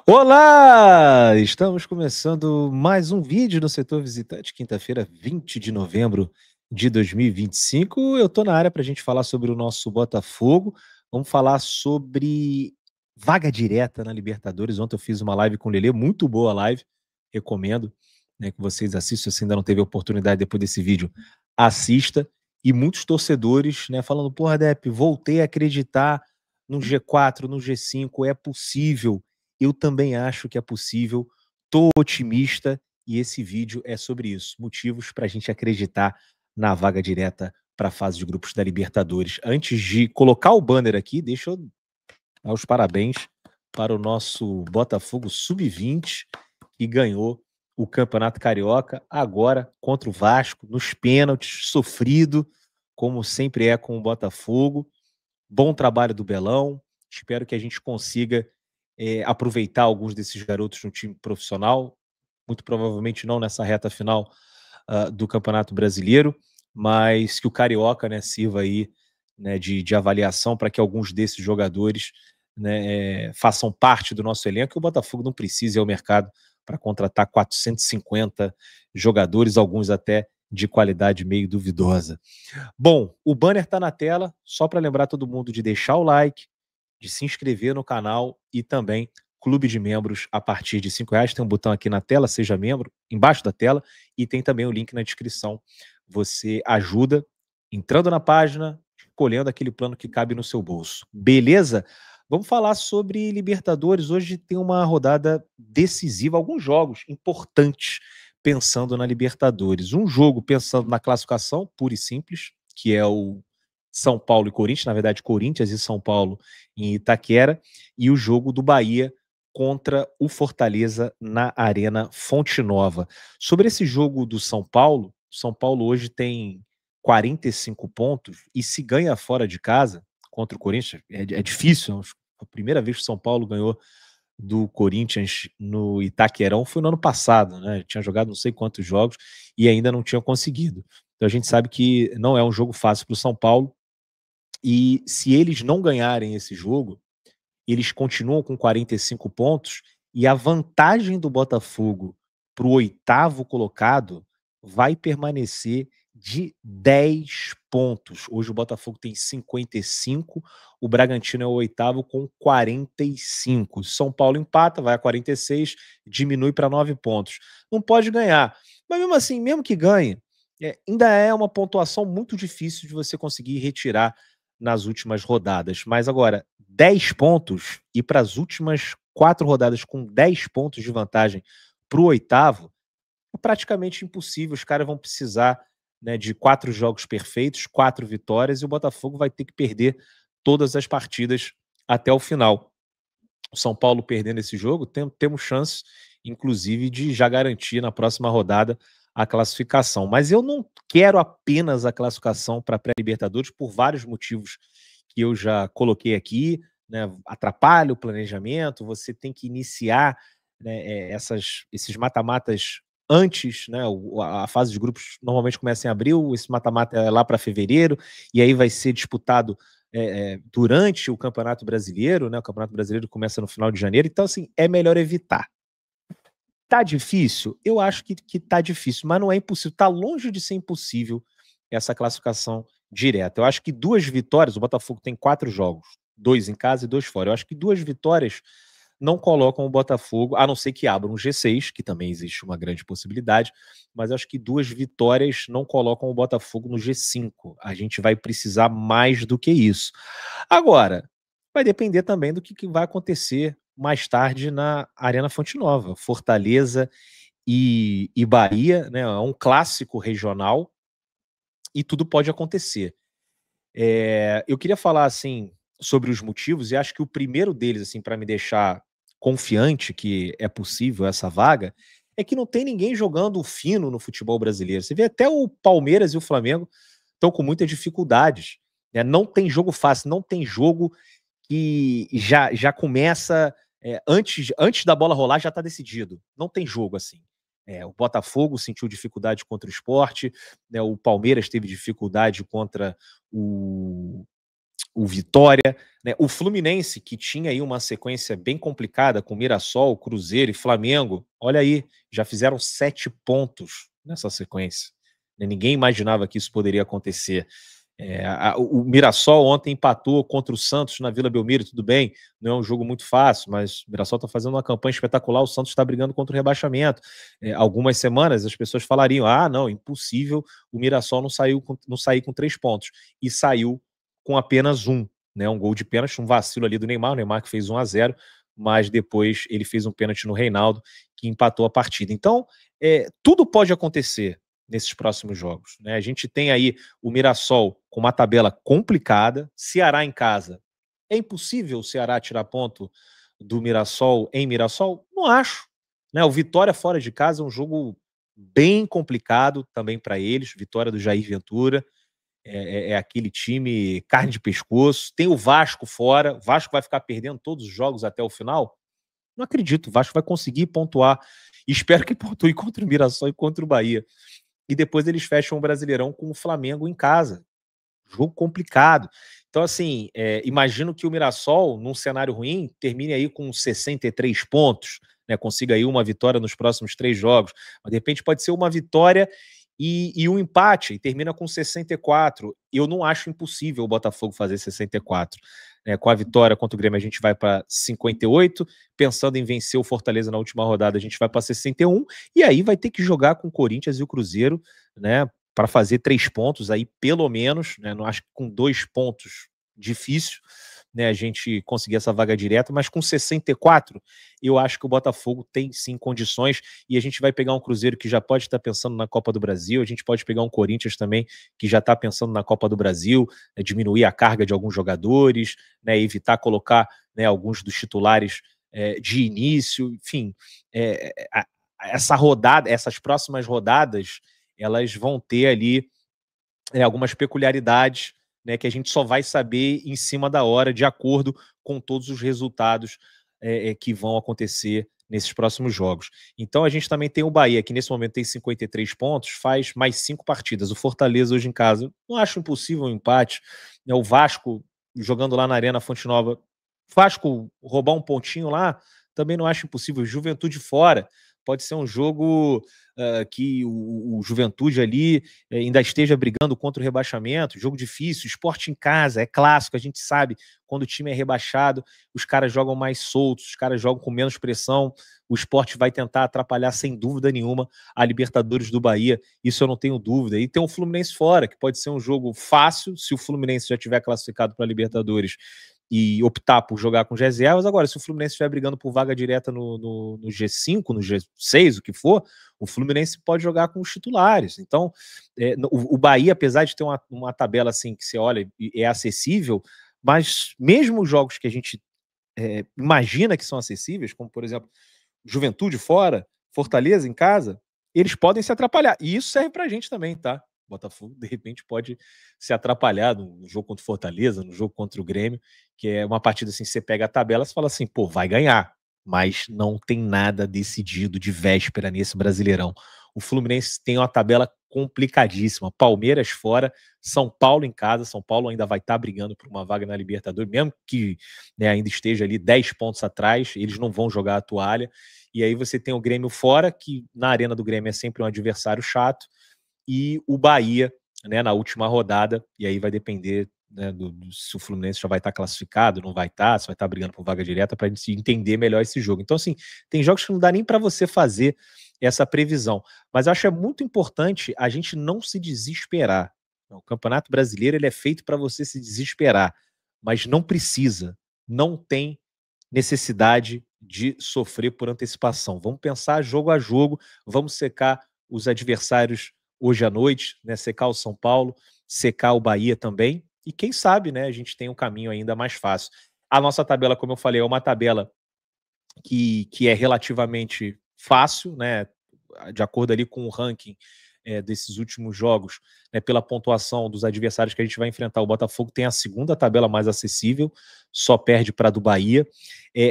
Olá! Estamos começando mais um vídeo no Setor Visitante, quinta-feira, 20 de novembro de 2025. Eu estou na área para a gente falar sobre o nosso Botafogo. Vamos falar sobre vaga direta na Libertadores. Ontem eu fiz uma live com o Lelê, muito boa live. Recomendo, né, que vocês assistam. Se ainda não teve a oportunidade depois desse vídeo, assista. E muitos torcedores, né, falando: porra, Depp, voltei a acreditar no G4, no G5, é possível. Eu também acho que é possível, tô otimista e esse vídeo é sobre isso, motivos para a gente acreditar na vaga direta para a fase de grupos da Libertadores. Antes de colocar o banner aqui, deixa eu dar os parabéns para o nosso Botafogo Sub-20, que ganhou o Campeonato Carioca, agora contra o Vasco, nos pênaltis, sofrido, como sempre é com o Botafogo. Bom trabalho do Belão, espero que a gente consiga aproveitar alguns desses garotos no time profissional, muito provavelmente não nessa reta final do Campeonato Brasileiro, mas que o Carioca, né, sirva aí, né, de avaliação para que alguns desses jogadores, né, façam parte do nosso elenco, e o Botafogo não precisa ir ao mercado para contratar 450 jogadores, alguns até de qualidade meio duvidosa. Bom, o banner está na tela, só para lembrar todo mundo de deixar o like, de se inscrever no canal e também clube de membros a partir de R$ 5. Tem um botão aqui na tela, seja membro, embaixo da tela, e tem também o link na descrição. Você ajuda entrando na página, escolhendo aquele plano que cabe no seu bolso. Beleza? Vamos falar sobre Libertadores. Hoje tem uma rodada decisiva, alguns jogos importantes pensando na Libertadores. Um jogo pensando na classificação, pura e simples, que é o São Paulo e Corinthians, na verdade Corinthians e São Paulo em Itaquera, e o jogo do Bahia contra o Fortaleza na Arena Fonte Nova. Sobre esse jogo do São Paulo hoje tem 45 pontos e se ganha fora de casa contra o Corinthians, é difícil, a primeira vez que o São Paulo ganhou do Corinthians no Itaquerão foi no ano passado, né? Tinha jogado não sei quantos jogos e ainda não tinha conseguido. Então a gente sabe que não é um jogo fácil para o São Paulo, e se eles não ganharem esse jogo, eles continuam com 45 pontos e a vantagem do Botafogo para o oitavo colocado vai permanecer de 10 pontos. Hoje o Botafogo tem 55, o Bragantino é o oitavo com 45. São Paulo empata, vai a 46, diminui para 9 pontos. Não pode ganhar. Mas mesmo assim, mesmo que ganhe, ainda é uma pontuação muito difícil de você conseguir retirar nas últimas rodadas. Mas agora, 10 pontos e para as últimas 4 rodadas com 10 pontos de vantagem para o oitavo, é praticamente impossível. Os caras vão precisar, né, de 4 jogos perfeitos, 4 vitórias, e o Botafogo vai ter que perder todas as partidas até o final. O São Paulo perdendo esse jogo, temos chance, inclusive, de já garantir na próxima rodada a classificação. Mas eu não quero apenas a classificação para a pré-Libertadores por vários motivos que eu já coloquei aqui, né? Atrapalha o planejamento, você tem que iniciar, né, esses mata-matas antes, né? A fase de grupos normalmente começa em abril, esse mata-mata é lá para fevereiro, e aí vai ser disputado durante o Campeonato Brasileiro, né? O Campeonato Brasileiro começa no final de janeiro, então assim, é melhor evitar. Tá difícil? Eu acho que tá difícil, mas não é impossível, tá longe de ser impossível essa classificação direta. Eu acho que 2 vitórias, o Botafogo tem 4 jogos, 2 em casa e 2 fora. Eu acho que 2 vitórias não colocam o Botafogo, a não ser que abra um G6, que também existe uma grande possibilidade, mas acho que 2 vitórias não colocam o Botafogo no G5. A gente vai precisar mais do que isso. Agora, vai depender também do que vai acontecer mais tarde na Arena Fonte Nova. Fortaleza e Bahia, né? É um clássico regional e tudo pode acontecer. Eu queria falar assim sobre os motivos, e acho que o primeiro deles, assim, para me deixar confiante que é possível essa vaga, é que não tem ninguém jogando fino no futebol brasileiro. Você vê até o Palmeiras e o Flamengo estão com muitas dificuldades, né? Não tem jogo fácil, não tem jogo que já começa antes da bola rolar, já está decidido. Não tem jogo assim. O Botafogo sentiu dificuldade contra o Sport, né? O Palmeiras teve dificuldade contra o o Vitória, né? O Fluminense, que tinha aí uma sequência bem complicada com Mirassol, Cruzeiro e Flamengo, olha aí, já fizeram 7 pontos nessa sequência, né? Ninguém imaginava que isso poderia acontecer. O Mirassol ontem empatou contra o Santos na Vila Belmiro, tudo bem, não é um jogo muito fácil, mas o Mirassol está fazendo uma campanha espetacular, o Santos está brigando contra o rebaixamento. Algumas semanas as pessoas falariam, não, impossível o Mirassol não sair com 3 pontos, e saiu com apenas um, né, um gol de pênalti, um vacilo ali do Neymar, o Neymar que fez 1-0, mas depois ele fez um pênalti no Reinaldo, que empatou a partida. Então, tudo pode acontecer nesses próximos jogos, né? A gente tem aí o Mirassol com uma tabela complicada, Ceará em casa. É impossível o Ceará tirar ponto do Mirassol em Mirassol? Não acho, né? O Vitória fora de casa é um jogo bem complicado também para eles, vitória do Jair Ventura, é aquele time carne de pescoço. Tem o Vasco fora, o Vasco vai ficar perdendo todos os jogos até o final? Não acredito, o Vasco vai conseguir pontuar, espero que pontue contra o Mirassol e contra o Bahia. E depois eles fecham o Brasileirão com o Flamengo em casa. Jogo complicado. Então, assim, imagino que o Mirassol, num cenário ruim, termine aí com 63 pontos, né? Consiga aí uma vitória nos próximos 3 jogos. Mas, de repente, pode ser uma vitória e um empate, e termina com 64. Eu não acho impossível o Botafogo fazer 64. Com a vitória contra o Grêmio, a gente vai para 58. Pensando em vencer o Fortaleza na última rodada, a gente vai para 61. E aí vai ter que jogar com o Corinthians e o Cruzeiro, né? Para fazer 3 pontos aí, pelo menos, né? Não acho que com 2 pontos difícil, né, a gente conseguir essa vaga direta, mas com 64, eu acho que o Botafogo tem sim condições, e a gente vai pegar um Cruzeiro que já pode estar pensando na Copa do Brasil, a gente pode pegar um Corinthians também que já está pensando na Copa do Brasil, né, diminuir a carga de alguns jogadores, né, evitar colocar, né, alguns dos titulares de início, enfim, essa rodada, essas próximas rodadas, elas vão ter ali algumas peculiaridades, né, que a gente só vai saber em cima da hora, de acordo com todos os resultados que vão acontecer nesses próximos jogos. Então a gente também tem o Bahia, que nesse momento tem 53 pontos, faz mais 5 partidas. O Fortaleza hoje em casa, não acho impossível um empate, né? O Vasco jogando lá na Arena Fonte Nova, Vasco roubar um pontinho lá, também não acho impossível. Juventude fora, pode ser um jogo que o Juventude ali ainda esteja brigando contra o rebaixamento, jogo difícil, Sport em casa, é clássico, a gente sabe, quando o time é rebaixado, os caras jogam mais soltos, os caras jogam com menos pressão, o Sport vai tentar atrapalhar sem dúvida nenhuma a Libertadores do Bahia, isso eu não tenho dúvida. E tem o Fluminense fora, que pode ser um jogo fácil, se o Fluminense já tiver classificado para a Libertadores e optar por jogar com reservas. Agora, se o Fluminense estiver brigando por vaga direta no G5, no G6, o que for, o Fluminense pode jogar com os titulares. Então, o Bahia, apesar de ter uma tabela assim que você olha e é acessível, mas mesmo os jogos que a gente imagina que são acessíveis, como por exemplo, Juventude fora, Fortaleza em casa, eles podem se atrapalhar. E isso serve pra gente também, tá? Botafogo, de repente, pode se atrapalhar no jogo contra o Fortaleza, no jogo contra o Grêmio, que é uma partida assim, você pega a tabela e fala assim, pô, vai ganhar, mas não tem nada decidido de véspera nesse Brasileirão. O Fluminense tem uma tabela complicadíssima, Palmeiras fora, São Paulo em casa, São Paulo ainda vai estar brigando por uma vaga na Libertadores, mesmo que, né, ainda esteja ali 10 pontos atrás, eles não vão jogar a toalha, e aí você tem o Grêmio fora, que na arena do Grêmio é sempre um adversário chato, e o Bahia, né, na última rodada, e aí vai depender, né, se o Fluminense já vai estar classificado, não vai estar, se vai estar brigando por vaga direta, para a gente entender melhor esse jogo. Então, assim, tem jogos que não dá nem para você fazer essa previsão, mas eu acho que é muito importante a gente não se desesperar. O Campeonato Brasileiro ele é feito para você se desesperar, mas não precisa, não tem necessidade de sofrer por antecipação. Vamos pensar jogo a jogo, vamos secar os adversários hoje à noite, né? Secar o São Paulo, secar o Bahia também, e quem sabe, né, a gente tem um caminho ainda mais fácil. A nossa tabela, como eu falei, é uma tabela que é relativamente fácil, né, de acordo ali com o ranking desses últimos jogos, né, pela pontuação dos adversários que a gente vai enfrentar. O Botafogo tem a segunda tabela mais acessível, só perde para a do Bahia.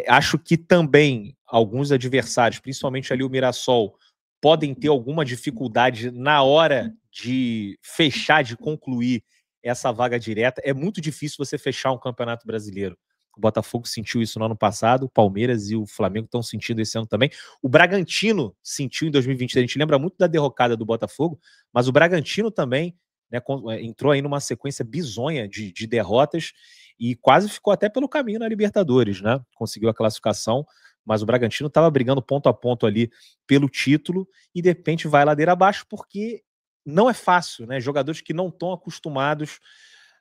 Acho que também alguns adversários, principalmente ali o Mirassol, podem ter alguma dificuldade na hora de fechar, de concluir essa vaga direta. É muito difícil você fechar um Campeonato Brasileiro. O Botafogo sentiu isso no ano passado, o Palmeiras e o Flamengo estão sentindo esse ano também. O Bragantino sentiu em 2023. A gente lembra muito da derrocada do Botafogo, mas o Bragantino também, né, entrou aí numa sequência bizonha de derrotas e quase ficou até pelo caminho na Libertadores, né? Conseguiu a classificação, mas o Bragantino estava brigando ponto a ponto ali pelo título e de repente vai ladeira abaixo porque não é fácil, né? Jogadores que não estão acostumados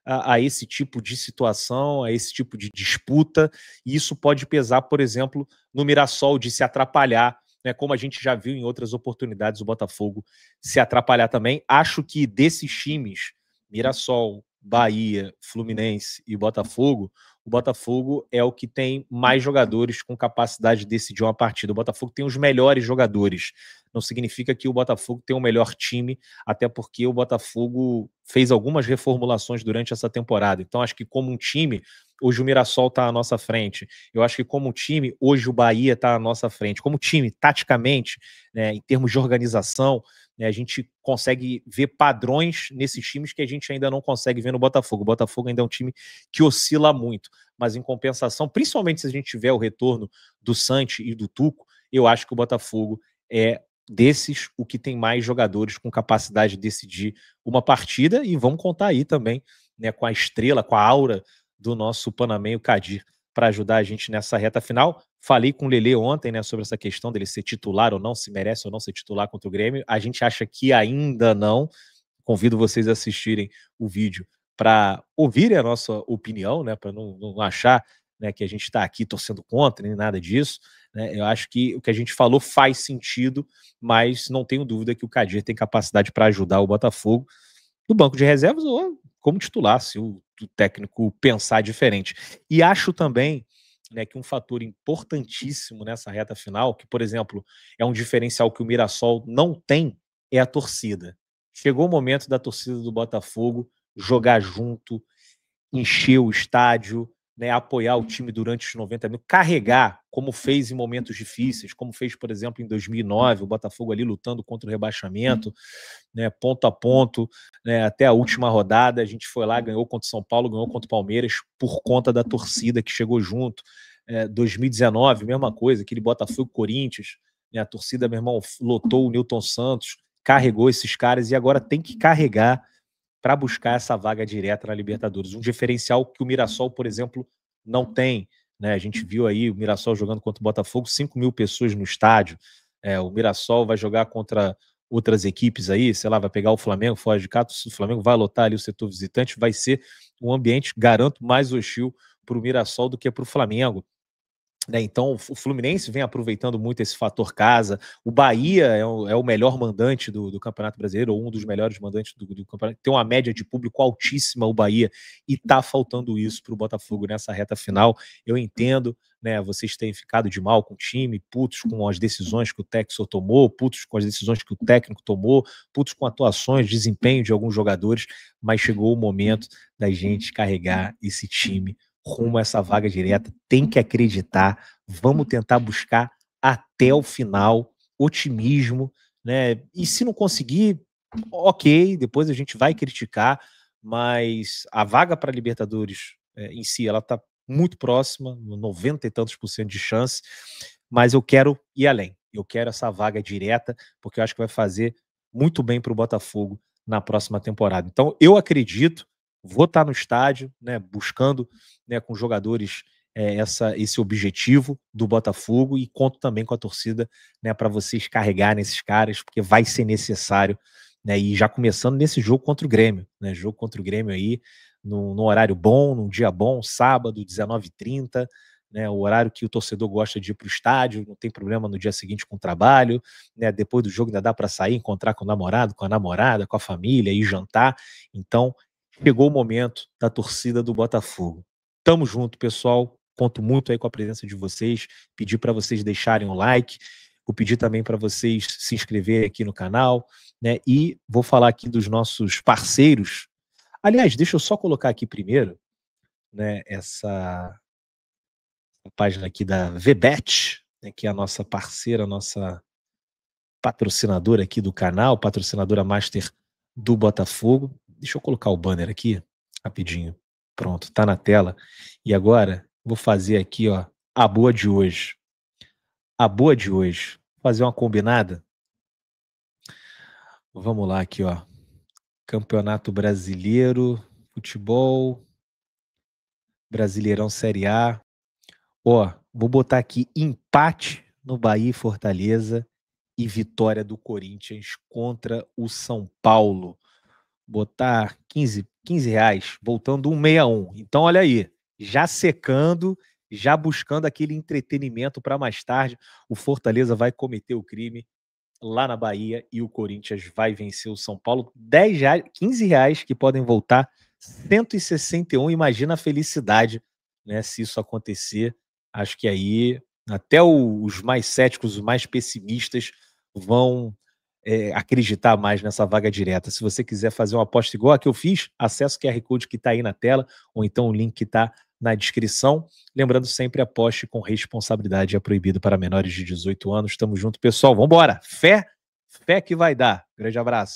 a esse tipo de situação, a esse tipo de disputa, e isso pode pesar, por exemplo, no Mirassol de se atrapalhar, né, como a gente já viu em outras oportunidades o Botafogo se atrapalhar também. Acho que desses times, Mirassol, Bahia, Fluminense e Botafogo, o Botafogo é o que tem mais jogadores com capacidade de decidir uma partida. O Botafogo tem os melhores jogadores. Não significa que o Botafogo tem o melhor time, até porque o Botafogo fez algumas reformulações durante essa temporada. Então, acho que como um time, hoje o Mirassol está à nossa frente. Eu acho que como um time, hoje o Bahia está à nossa frente. Como time, taticamente, né, em termos de organização, né, a gente consegue ver padrões nesses times que a gente ainda não consegue ver no Botafogo. O Botafogo ainda é um time que oscila muito, mas em compensação, principalmente se a gente tiver o retorno do Santi e do Tuco, eu acho que o Botafogo é desses o que tem mais jogadores com capacidade de decidir uma partida, e vamos contar aí também, né, com a estrela, com a aura do nosso panamenho Kadir para ajudar a gente nessa reta final. Falei com o Lelê ontem, né, sobre essa questão dele ser titular ou não, se merece ou não ser titular contra o Grêmio. A gente acha que ainda não. Convido vocês a assistirem o vídeo para ouvirem a nossa opinião, né, para não achar, né, que a gente está aqui torcendo contra, nem nada disso. Né? Eu acho que o que a gente falou faz sentido, mas não tenho dúvida que o Kadir tem capacidade para ajudar o Botafogo no banco de reservas ou como titular, se o técnico pensar diferente. E acho também, né, que um fator importantíssimo nessa reta final, que, por exemplo, é um diferencial que o Mirassol não tem, é a torcida. Chegou o momento da torcida do Botafogo jogar junto, encher o estádio, né, apoiar o time durante os 90 minutos, carregar, como fez em momentos difíceis, como fez, por exemplo, em 2009, o Botafogo ali lutando contra o rebaixamento, né, ponto a ponto, né, até a última rodada, a gente foi lá, ganhou contra o São Paulo, ganhou contra o Palmeiras, por conta da torcida que chegou junto. 2019, mesma coisa, aquele Botafogo-Corinthians, né, a torcida, meu irmão, lotou o Newton Santos, carregou esses caras, e agora tem que carregar para buscar essa vaga direta na Libertadores. Um diferencial que o Mirassol, por exemplo, não tem. Né? A gente viu aí o Mirassol jogando contra o Botafogo, 5.000 pessoas no estádio. O Mirassol vai jogar contra outras equipes aí, sei lá, vai pegar o Flamengo fora de casa, o Flamengo vai lotar ali o setor visitante, vai ser um ambiente, garanto, mais hostil para o Mirassol do que para o Flamengo. Né, então o Fluminense vem aproveitando muito esse fator casa. O Bahia é o melhor mandante do Campeonato Brasileiro, ou um dos melhores mandantes do campeonato. Tem uma média de público altíssima o Bahia, e tá faltando isso para o Botafogo nessa reta final. Eu entendo, né, vocês têm ficado de mal com o time, putos com as decisões que o Textor tomou, putos com as decisões que o técnico tomou, putos com atuações, desempenho de alguns jogadores, mas chegou o momento da gente carregar esse time rumo a essa vaga direta. Tem que acreditar, vamos tentar buscar até o final, otimismo, né? E se não conseguir, ok, depois a gente vai criticar, mas a vaga para a Libertadores em si, ela está muito próxima, 90 e tantos por cento de chance, mas eu quero ir além, eu quero essa vaga direta, porque eu acho que vai fazer muito bem para o Botafogo na próxima temporada. Então, eu acredito, vou estar no estádio, né, buscando, né, com jogadores esse objetivo do Botafogo, e conto também com a torcida, né, para vocês carregarem esses caras, porque vai ser necessário, né, e já começando nesse jogo contra o Grêmio, né, jogo contra o Grêmio aí, no horário bom, num dia bom, sábado, 19h30, né, o horário que o torcedor gosta de ir para o estádio, não tem problema no dia seguinte com o trabalho, né, depois do jogo ainda dá para sair, encontrar com o namorado, com a namorada, com a família, ir jantar. Então, chegou o momento da torcida do Botafogo. Tamo junto, pessoal. Conto muito aí com a presença de vocês. Pedir para vocês deixarem um like. Vou pedir também para vocês se inscreverem aqui no canal, né? E vou falar aqui dos nossos parceiros. Aliás, deixa eu só colocar aqui primeiro, né, essa página aqui da VBet, né, que é a nossa parceira, a nossa patrocinadora aqui do canal, patrocinadora master do Botafogo. Deixa eu colocar o banner aqui. rapidinho. Pronto, tá na tela. E agora, vou fazer aqui, ó, a boa de hoje. A boa de hoje. Vou fazer uma combinada? Vamos lá aqui, ó. Campeonato Brasileiro, futebol, Brasileirão Série A. Ó, vou botar aqui empate no Bahia e Fortaleza e vitória do Corinthians contra o São Paulo. Botar 15 reais, voltando 1,61. Então, olha aí, já secando, já buscando aquele entretenimento para mais tarde. O Fortaleza vai cometer o crime lá na Bahia e o Corinthians vai vencer o São Paulo. 10 reais, 15 reais que podem voltar 161. Imagina a felicidade, né, se isso acontecer. Acho que aí até os mais céticos, os mais pessimistas vão acreditar mais nessa vaga direta. Se você quiser fazer uma aposta igual a que eu fiz, acesse o QR Code que está aí na tela, ou então o link que está na descrição. Lembrando sempre, aposte com responsabilidade, é proibido para menores de 18 anos. Tamo junto, pessoal. Vambora! Fé que vai dar. Grande abraço.